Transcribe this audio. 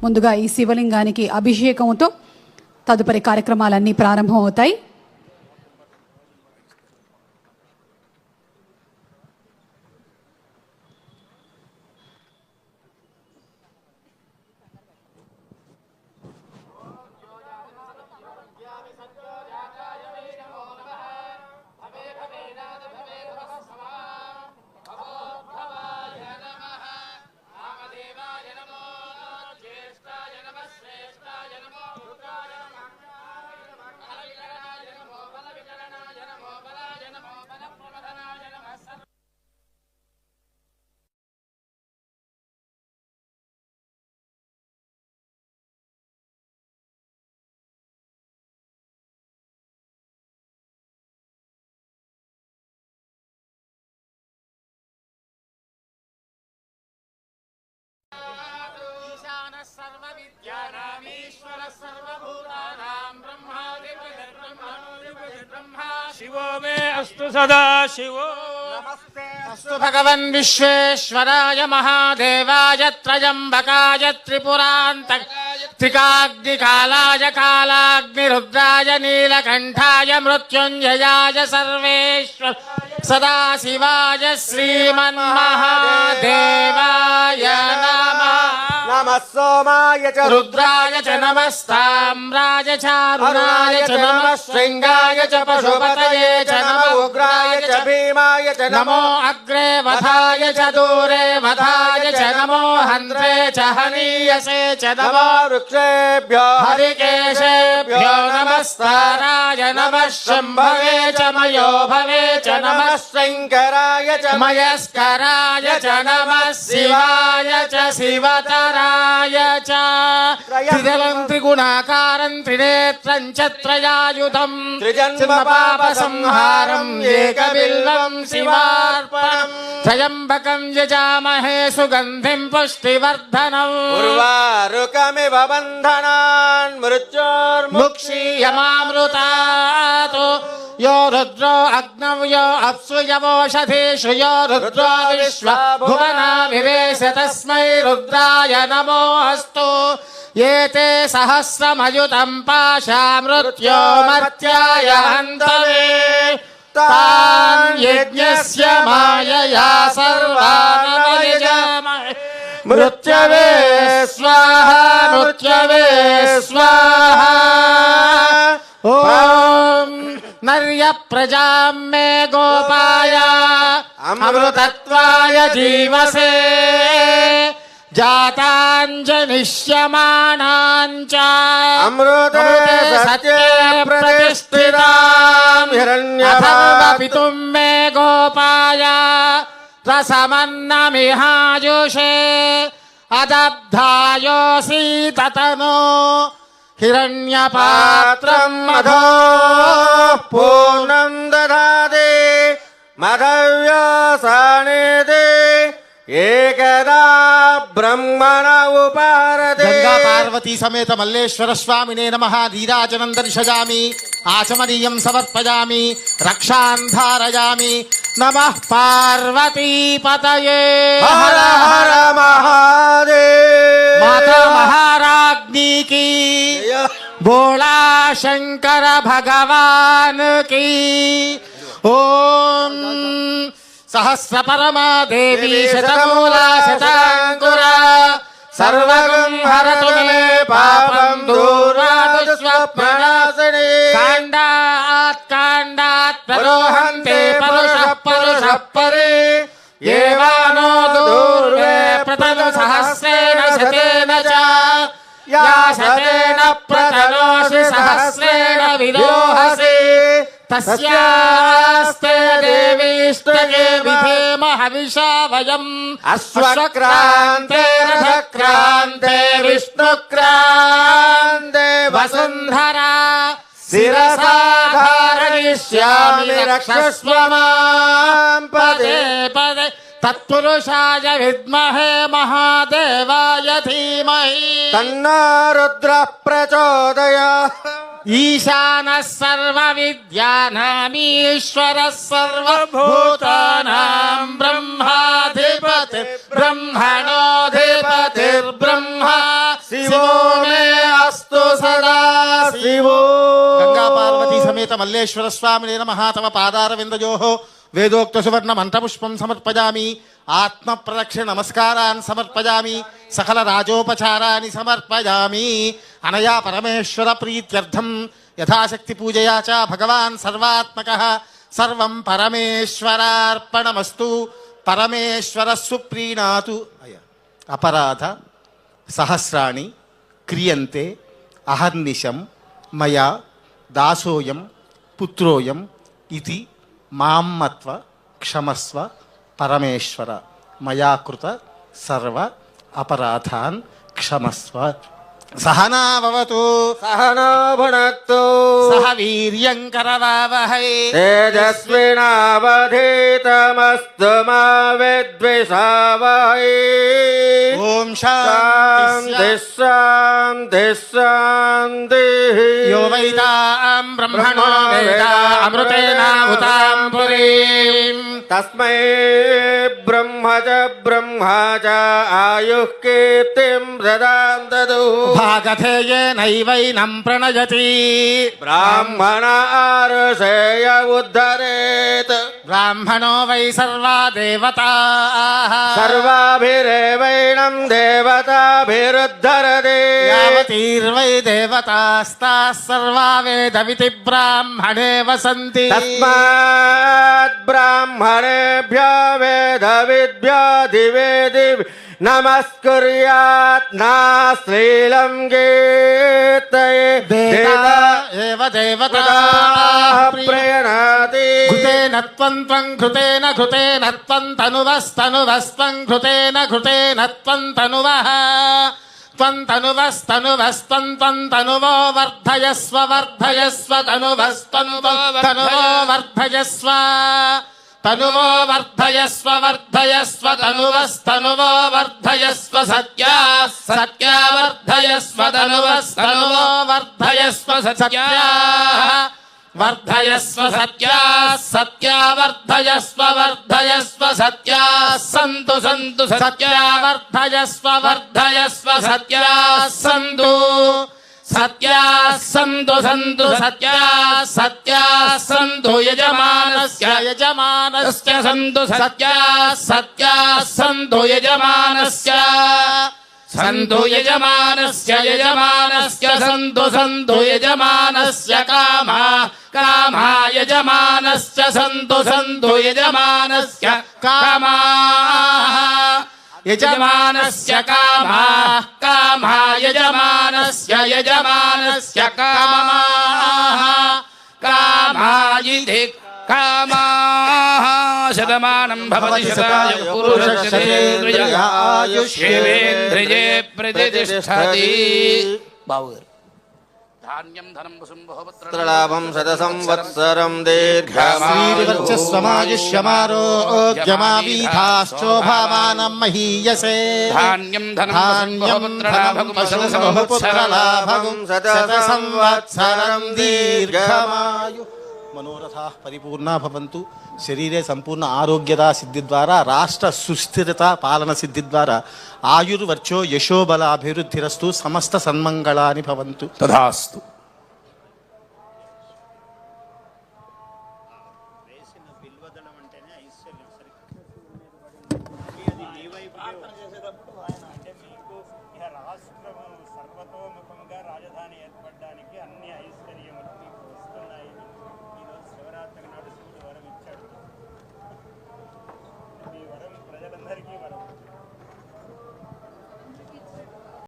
ముందుగా ఈ శివలింగానికి అభిషేకంతో తదుపరి కార్యక్రమాలన్నీ ప్రారంభం అవుతాయి. शिवो मे अस्तु सदा शिवो नमस्ते अस्तु भगवन् विश्वेश्वराय महादेवाय त्रयम्बकाय त्रिपुरान्तकाग्निकालाय कालाग्निरुद्राय नीलकण्ठाय मृत्युञ्जयाय सर्वेश्वर सदाशिवाय श्रीमन्महादेवाय नमः। नमः सोमाय च रुद्राय च नमस्ताम्राय च अरुणाय च नमः श्रृंगाय च पशुपतये च नमः उग्राय च भीमाय च नमो अग्रे वधाय च दूरे वधाय च नमो हन्त्रे च हनीयसे च नमो वृक्षेभ्यो हरिकेशेभ्यो नमस्ताराय नमः शम्भवे च मयो भवे च नमः शङ्कराय च मयस्कराय च नमः शिवाय च शिवतराय च त्रिदलं त्रिगुणाकारं त्रिनेत्रं च त्रयायुधं त्रिजन्मपापसंहारम् एकबिल्वं शिवार्पणम् त्र्यम्बकं यजामहे सुगन्धिं पुष्टिवर्धनम् उर्वारुकमिव बन्धनान् मृत्योर्मुक्षीयमामृतात् यो रुद्रो अग्नौ यो अप्सु यवोषधीषु यो रुद्रो विश्वा भुवना विवेश तस्मै रुद्राय नमोऽस्तु। एते सहस्रमयुतं पाशा मृत्यो मर्त्याय हन्तवे तान् यज्ञस्य मायया सर्वानवयजामहे मृत्यवे स्वाहा मृत्यवे स्वाहा। ॐ नर्य प्रजां मे गोपाय अमृतत्वाय जीवसे जाताञ्जनिष्यमाणाञ्च अमृते सत्ये प्रतिष्ठितां हिरण्यपितुं मे गोपाय रसमन्नमिहायुषे अदब्धायोऽसि ततनो हिरण्यपात्रं मधो पूर्णं दधाति मधव्यसानिधि एकदा ब्रह्मण उपारते। गंगा पार्वती समेत मल्लेश्वर स्वामिने नमः। नीराजनं दर्शयामि आचमनीयं समर्पयामि रक्षां धारयामि। नमः पार्वती पतये हर हर महादेव। माता महाराज्ञी की भोला शंकर भगवान की। ओम सहस्र परमा देवी शतमूला शतांकुरा सर्वगं हरतु मे पापं दूरात् स्वप्ननाशिनी। काण्डात् परोहन्ते परुषः परुषः परे येवानो दूर्वे प्रतनु सहस्रेण शतेन च या शतेन प्रतनोषि सहस्रेण विदोहसि तस्यास्ते देवीष्टके विधेम हविषा वयम् अश्वक्रान्ते रथक्रान्ते विष्णुक्रान्ते वसुन्धरा शिरसा धारयिष्यामि रक्षस्व मां पदे पदे तत्पुरुषाय विद्महे महादेवाय धीमहि तन्नो रुद्रः प्रचोदयात्। ईशानः सर्वविद्यानामीश्वरः सर्वभूतानां ब्रह्माधिपतिर्ब्रह्मणोऽधिपतिर्ब्रह्मा శివో మే అస్తు సదా శివో. గంగా పార్వతీ సమేత మల్లేశ్వర స్వామినే నమః. తమ పాదారవిందయో వేదోక్త సువర్ణ మంత్రపుష్పం సమర్పయామి. ఆత్మ ప్రదక్షిణ నమస్కారాన్ సమర్పయామి. సకల రాజోపచారాన్ని సమర్పయామి. అనయా పరమేశ్వర ప్రీత్యర్థం యథాశక్తి పూజయా చ భగవాన్ సర్వాత్మకః. సర్వం పరమేశ్వరార్పణమస్తు. పరమేశ్వర సుప్రీణాతు. అపరాధ సహస్రాణి క్రియంతే అహర్నిశం మయా దాసోయం పుత్రోయం ఇది మామ్మత్వ క్షమస్వ పరమేశ్వర. మయా కృత సర్వ అపరాధాన్ క్షమస్వ. సహనా భవతు సహనా భునక్తు సహ వీర్యం కరవావహై తేజస్వినావధీతమస్తు మా విద్విషావహై. ఓం శాంతి శాంతి శాంతి. యో వైతాం బ్రహ్మణో వేద అమృతేనాహుతాం పురీం. తస్మై బ్రహ్మ చ ఆయుః కీర్తిం ప్రదాం దదు. భాగధేయేనైవైనం ప్రణయతి. బ్రాహ్మణ ఆరుషేయ ఉద్ధరేత్. బ్రాహ్మణో వై సర్వా దేవతాః. సర్వాభిరేవైనం దేవతాభిరుద్ధరతి. యావతీర్వై దేవతాస్తాః సర్వా వేదవితి బ్రాహ్మణే వసంతి. తస్మాత్ బ్రాహ్మణేభ్యో వేదవిద్భ్యో దివే దివి నమస్కుర్యాత్ నాశ్లీలం గీతయే. దేవతా ఏవ దేవతాః ప్రియణాతి. ఘృతేన త్వం త్వం ఘృతేన ఘృతేన త్వం తనువస్తనువస్త్వం ఘృతేన ఘృతేన త్వం తనువః. త్వం తనువస్తనువస్త్వం త్వం తనువో వర్ధయస్వ వర్ధయస్వ తనువస్తనువో వర్ధయస్వ. తనువో వర్ధయస్వ వర్ధయస్వ తనువస్తనువో వర్ధయస్వ. సత్యా సత్యా వర్ధయస్వ తనువస్తనువో వర్ధయస్వ. సత్యా వర్ధయస్వ సత్యా సత్యా వర్ధయస్వ వర్ధయస్వ. సత్యా సంతు సంతు సత్యా వర్ధయస్వ వర్ధయస్వ. సత్యా సంతు సత్యా సంతు సంతు. సత్యా సత్యా సంతు యజమానస్య యజమానస్య సంతు. సత్యా సత్యా సంతు యజమానస్య సంతు యజమానస్య యజమానస్య. సంతు సంతు యజమానస్య కామా కామా యజమానస్య. సంతు సంతు యజమానస్య కామాః యజమానస్య కామాః కామా యజమానస్య యజమానస్య కామాః కామాయితి కామాః. శతమానం భవతి శతాయ పురుషశతేంద్రియ ఆయుష్యేంద్రియే ప్రతిష్టతి. బావుగారు ధాన్యం ధనం వసుం త్రలాభం శత సంవత్సరం దీర్ఘమాయుష్యమారోగ్యమావీథాశ్చోభామానం మహీయసే. ధాన్యం ధనం పుత్రలాభం శత సంవత్సరం దీర్ఘమాయు. మనోరథాః పరిపూర్ణా భవంతు. శరీరే సంపూర్ణ ఆరోగ్యత సిద్ధి ద్వారా రాష్ట్ర సుస్థిరత పాలన సిద్ధి ద్వారా ఆయుర్వర్చో యశోబల అభివృద్ధిరస్తు. సమస్త సన్మంగళాని భవంతు. తథాస్తు.